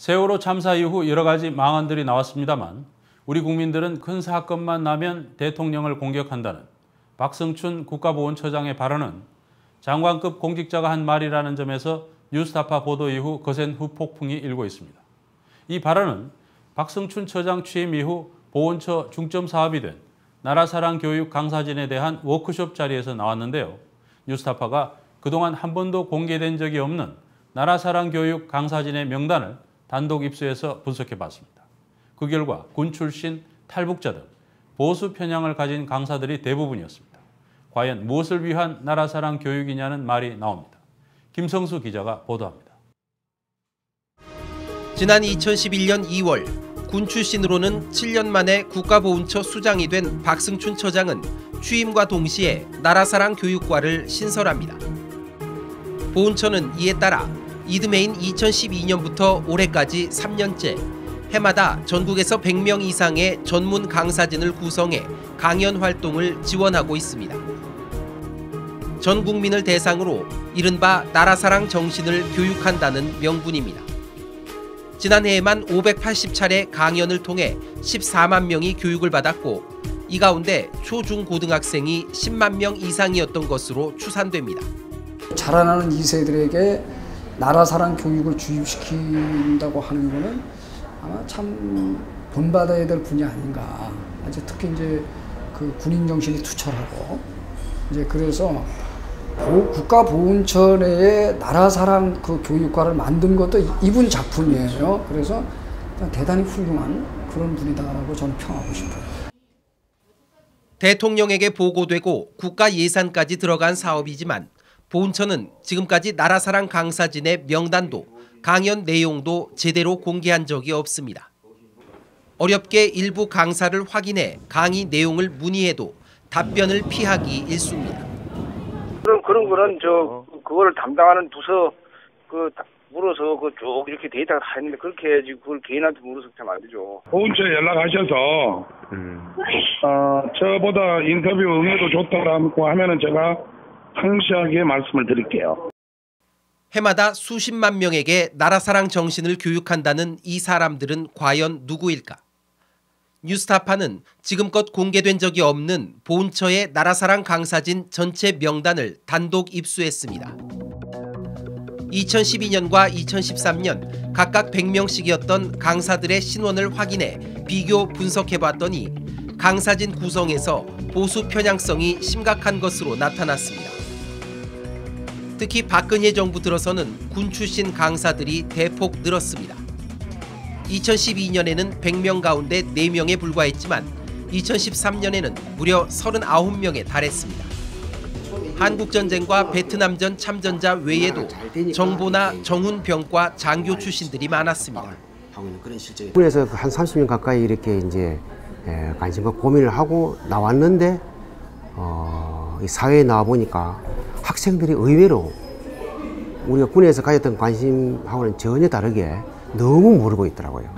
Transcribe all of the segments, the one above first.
세월호 참사 이후 여러 가지 망언들이 나왔습니다만 우리 국민들은 큰 사건만 나면 대통령을 공격한다는 박승춘 국가보훈처장의 발언은 장관급 공직자가 한 말이라는 점에서 뉴스타파 보도 이후 거센 후폭풍이 일고 있습니다. 이 발언은 박승춘 처장 취임 이후 보훈처 중점 사업이 된 나라사랑 교육 강사진에 대한 워크숍 자리에서 나왔는데요. 뉴스타파가 그동안 한 번도 공개된 적이 없는 나라사랑 교육 강사진의 명단을 단독 입수해서 분석해봤습니다. 그 결과 군 출신, 탈북자 등 보수 편향을 가진 강사들이 대부분이었습니다. 과연 무엇을 위한 나라사랑 교육이냐는 말이 나옵니다. 김성수 기자가 보도합니다. 지난 2011년 2월 군 출신으로는 7년 만에 국가보훈처 수장이 된 박승춘 처장은 취임과 동시에 나라사랑 교육과를 신설합니다. 보훈처는 이에 따라 이듬해인 2012년부터 올해까지 3년째 해마다 전국에서 100명 이상의 전문 강사진을 구성해 강연 활동을 지원하고 있습니다. 전 국민을 대상으로 이른바 나라사랑 정신을 교육한다는 명분입니다. 지난해에만 580차례 강연을 통해 14만 명이 교육을 받았고 이 가운데 초중고등학생이 10만 명 이상이었던 것으로 추산됩니다. 자라나는 2세들에게 나라사랑 교육을 주입시킨다고 하는 것은 아마 참 본받아야 될 분이 아닌가. 특히 이제 그 군인 정신이 투철하고 이제 그래서 국가보훈처 내에 나라사랑 그 교육과를 만든 것도 이분 작품이에요. 그래서 대단히 훌륭한 그런 분이다라고 저는 평하고 싶어요. 대통령에게 보고되고 국가 예산까지 들어간 사업이지만 보훈처는 지금까지 나라사랑 강사진의 명단도 강연 내용도 제대로 공개한 적이 없습니다. 어렵게 일부 강사를 확인해 강의 내용을 문의해도 답변을 피하기 일쑤입니다. 그런 거는 그거를 담당하는 부서 물어서 쭉 이렇게 데이터가 다 있는데 그렇게 해야지 그걸 개인한테 물어서 하면 안 되죠. 보훈처에 연락하셔서 저보다 인터뷰 응해도 좋다고 하면은 제가 상세하게 말씀을 드릴게요. 해마다 수십만 명에게 나라사랑 정신을 교육한다는 이 사람들은 과연 누구일까? 뉴스타파는 지금껏 공개된 적이 없는 보훈처의 나라사랑 강사진 전체 명단을 단독 입수했습니다. 2012년과 2013년 각각 100명씩이었던 강사들의 신원을 확인해 비교 분석해봤더니 강사진 구성에서 보수 편향성이 심각한 것으로 나타났습니다. 특히 박근혜 정부 들어서는 군 출신 강사들이 대폭 늘었습니다. 2012년에는 100명 가운데 4명에 불과했지만 2013년에는 무려 39명에 달했습니다. 한국전쟁과 베트남전 참전자 외에도 정보나 정훈병과 장교 출신들이 많았습니다. 군에서 한 30년 가까이 이렇게 이제 관심과 고민을 하고 나왔는데 이 사회에 나와 보니까 학생들이 의외로 우리가 군에서 가졌던 관심하고는 전혀 다르게 너무 모르고 있더라고요.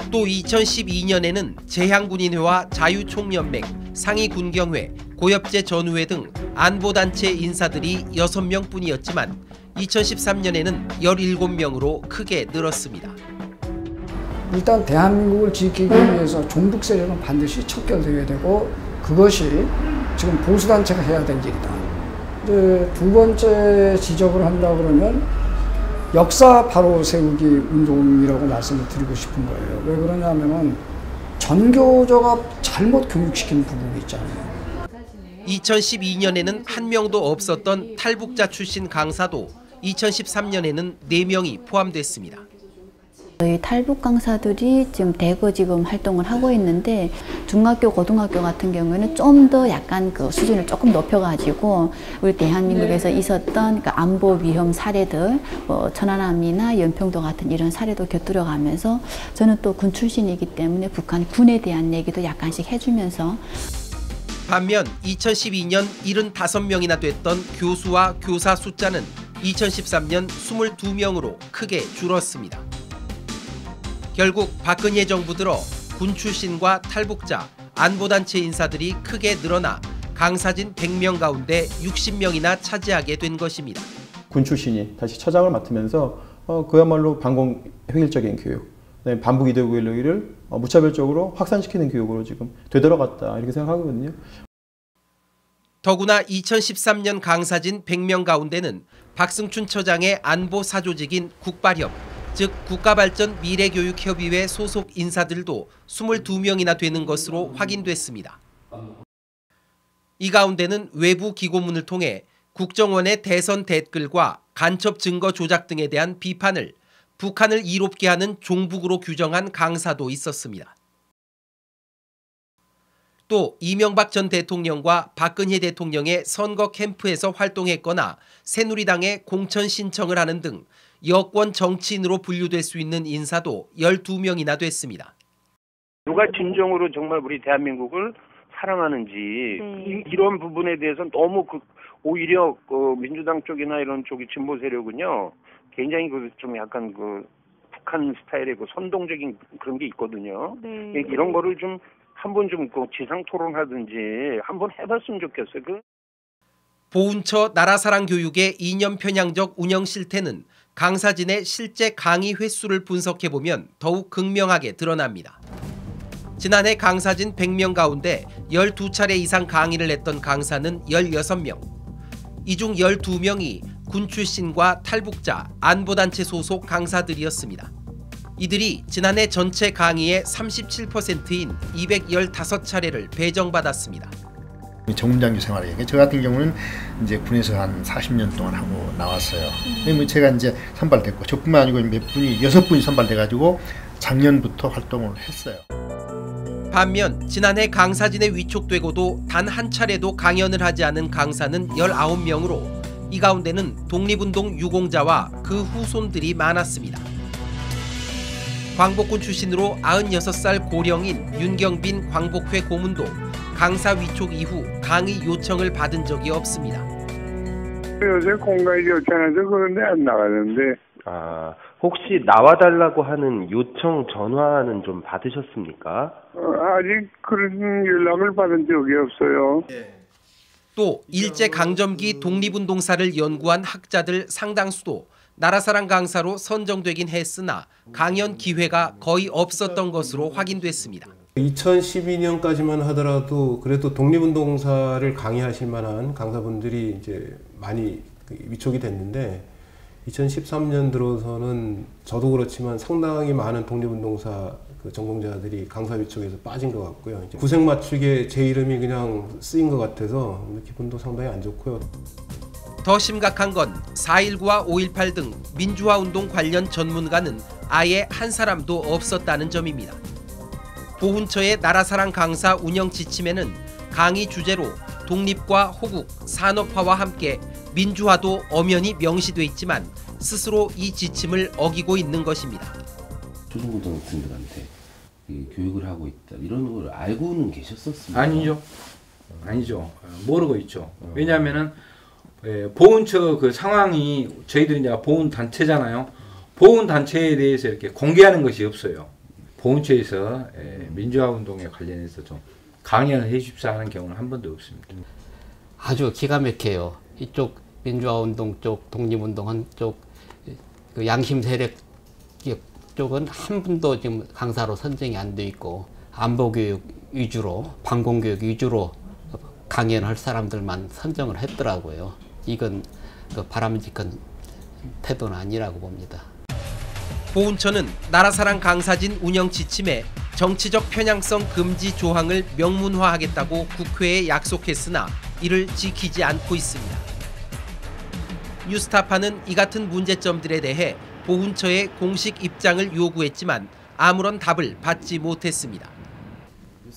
또 2012년에는 제향군인회와 자유총연맹, 상위군경회, 고엽제 전우회 등 안보단체 인사들이 6명뿐이었지만 2013년에는 17명으로 크게 늘었습니다. 일단 대한민국을 지키기 위해서 종북 세력은 반드시 척결되어야 되고 그것이 지금 보수단체가 해야 될 일이다. 두 번째 지적을 한다 그러면 역사 바로 세우기 운동이라고 말씀을 드리고 싶은 거예요. 왜 그러냐면은 전교조가 잘못 교육시키는 부분이 있잖아요. 2012년에는 한 명도 없었던 탈북자 출신 강사도 2013년에는 4명이 포함됐습니다. 저희 탈북 강사들이 지금 대거 지금 활동을 하고 있는데 중학교, 고등학교 같은 경우에는 좀 더 약간 그 수준을 조금 높여가지고 우리 대한민국에서 있었던 그 안보 위험 사례들, 천안함이나 연평도 같은 이런 사례도 곁들여가면서 저는 또 군 출신이기 때문에 북한 군에 대한 얘기도 약간씩 해주면서. 반면 2012년 75명이나 됐던 교수와 교사 숫자는 2013년 22명으로 크게 줄었습니다. 결국 박근혜 정부 들어 군 출신과 탈북자, 안보단체 인사들이 크게 늘어나 강사진 100명 가운데 60명이나 차지하게 된 것입니다. 군 출신이 다시 처장을 맡으면서 그야말로 방공 획일적인 교육, 그다음에 반복 이데올로기를 무차별적으로 확산시키는 교육으로 지금 되돌아갔다 이렇게 생각하거든요. 더구나 2013년 강사진 100명 가운데는 박승춘 처장의 안보 사조직인 국발협, 즉 국가발전 미래교육협의회 소속 인사들도 22명이나 되는 것으로 확인됐습니다. 이 가운데는 외부 기고문을 통해 국정원의 대선 댓글과 간첩 증거 조작 등에 대한 비판을 북한을 이롭게 하는 종북으로 규정한 강사도 있었습니다. 또 이명박 전 대통령과 박근혜 대통령의 선거 캠프에서 활동했거나 새누리당에 공천 신청을 하는 등 여권 정치인으로 분류될 수 있는 인사도 12명이나 됐습니다. 누가 진정으로 정말 우리 대한민국을 사랑하는지 이런 부분에 대해서는 너무 오히려 민주당 쪽이나 이런 쪽이 진보 세력은요 굉장히 좀 약간 북한 스타일의 선동적인 그런 게 있거든요. 네. 이런 거를 좀 한번 좀 지상 토론하든지 한번 해봤으면 좋겠어요. 보훈처 나라사랑 교육의 이념 편향적 운영 실태는 강사진의 실제 강의 횟수를 분석해보면 더욱 극명하게 드러납니다. 지난해 강사진 100명 가운데 12차례 이상 강의를 했던 강사는 16명. 이 중 12명이 군 출신과 탈북자, 안보단체 소속 강사들이었습니다. 이들이 지난해 전체 강의의 37%인 215차례를 배정받았습니다. 정문장교 생활이에요. 저 같은 경우는 이제 군에서 한 40년 동안 하고 나왔어요. 제가 이제 선발됐고, 저뿐만 아니고 몇 분이 6분이 선발돼가지고 작년부터 활동을 했어요. 반면 지난해 강사진에 위촉되고도 단 한 차례도 강연을 하지 않은 강사는 19명으로 이 가운데는 독립운동 유공자와 그 후손들이 많았습니다. 광복군 출신으로 96살 고령인 윤경빈 광복회 고문도 강사 위촉 이후 강의 요청을 받은 적이 없습니다. 요새 공간이 좋지 않아서 그런데 안 나가는데. 혹시 나와달라고 하는 요청 전화는 좀 받으셨습니까? 아직 그런 연락을 받은 적이 없어요. 또 일제강점기 독립운동사를 연구한 학자들 상당수도 나라사랑 강사로 선정되긴 했으나 강연 기회가 거의 없었던 것으로 확인됐습니다. 2012년까지만 하더라도 그래도 독립운동사를 강의하실 만한 강사분들이 이제 많이 위촉이 됐는데 2013년 들어서는 저도 그렇지만 상당히 많은 독립운동사 전공자들이 강사 위촉에서 빠진 것 같고요. 이제 구색 맞추기에 제 이름이 그냥 쓰인 것 같아서 기분도 상당히 안 좋고요. 더 심각한 건 4.19와 5.18 등 민주화운동 관련 전문가는 아예 한 사람도 없었다는 점입니다. 보훈처의 나라사랑 강사 운영 지침에는 강의 주제로 독립과 호국, 산업화와 함께 민주화도 엄연히 명시돼 있지만 스스로 이 지침을 어기고 있는 것입니다. 초중고등학생들한테 교육을 하고 있다 이런 걸 알고는 계셨었습니까? 아니죠. 모르고 있죠. 왜냐하면은 보훈처 그 상황이 저희들이 이제 보훈 단체잖아요. 보훈 단체에 대해서 이렇게 공개하는 것이 없어요. 보훈처에서 민주화 운동에 관련해서 좀 강연을 해주십사 하는 경우는 한 번도 없습니다. 아주 기가 막혀요. 이쪽 민주화운동 쪽, 독립운동 쪽, 그 양심 세력 쪽은 한 분도 지금 강사로 선정이 안 돼 있고 안보교육 위주로, 반공교육 위주로 강연할 사람들만 선정을 했더라고요. 이건 그 바람직한 태도는 아니라고 봅니다. 보훈처는 나라사랑 강사진 운영 지침에 정치적 편향성 금지 조항을 명문화하겠다고 국회에 약속했으나 이를 지키지 않고 있습니다. 뉴스타파는 이 같은 문제점들에 대해 보훈처의 공식 입장을 요구했지만 아무런 답을 받지 못했습니다.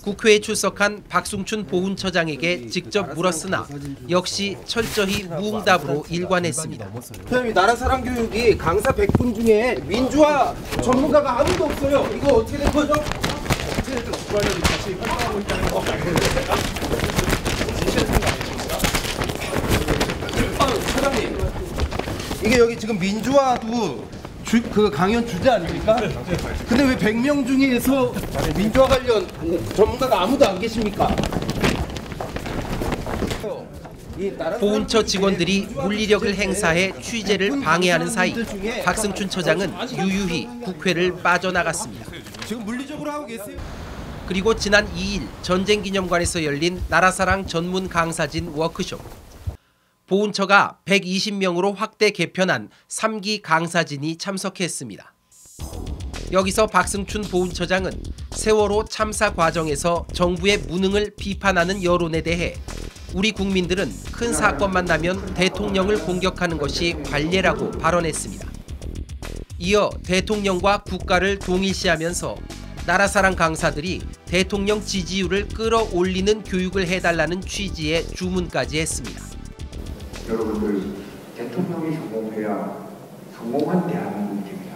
국회에 출석한 박승춘 보훈처장에게 직접 물었으나 역시 철저히 무응답으로 일관했습니다. 선생님, 나라사랑 교육이 강사 100분 중에 민주화 전문가가 아무도 없어요. 이거 어떻게 된 거죠? 사장님, 이게 여기 지금 민주화도 그 강연 주제 아닙니까? 근데 왜 100명 중에서 민주화 관련 전문가가 아무도 안 계십니까? 보훈처 직원들이 물리력을 행사해 취재를 방해하는 사이 박승춘 처장은 유유히 국회를 빠져나갔습니다. 지금 물리적으로 하고 계세요? 그리고 지난 2일 전쟁기념관에서 열린 나라사랑 전문 강사진 워크숍. 보훈처가 120명으로 확대 개편한 3기 강사진이 참석했습니다. 여기서 박승춘 보훈처장은 세월호 참사 과정에서 정부의 무능을 비판하는 여론에 대해 우리 국민들은 큰 사건만 나면 대통령을 공격하는 것이 관례라고 발언했습니다. 이어 대통령과 국가를 동일시하면서 나라사랑 강사들이 대통령 지지율을 끌어올리는 교육을 해달라는 취지의 주문까지 했습니다. 여러분들, 대통령이 성공해야 성공한 대한민국입니다.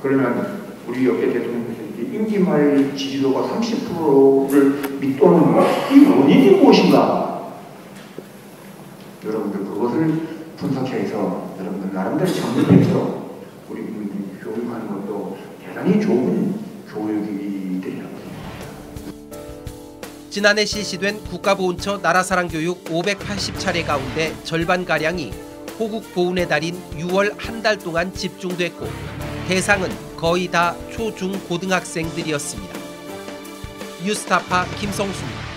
그러면 우리 역대 대통령께서 임기 말 지지도가 30%를 밑도는 이 원인이 무엇인가? 여러분들 그것을 분석해서 여러분들 나름대로 정리해서 우리 국민들 교육하는 것도 대단히 좋은 교육이 되리라고 생각합니다. 지난해 실시된 국가보훈처 나라사랑 교육 580차례 가운데 절반가량이 호국 보훈의 달인 6월 한 달 동안 집중됐고 대상은 거의 다 초, 중, 고등학생들이었습니다. 뉴스타파 김성수입니다.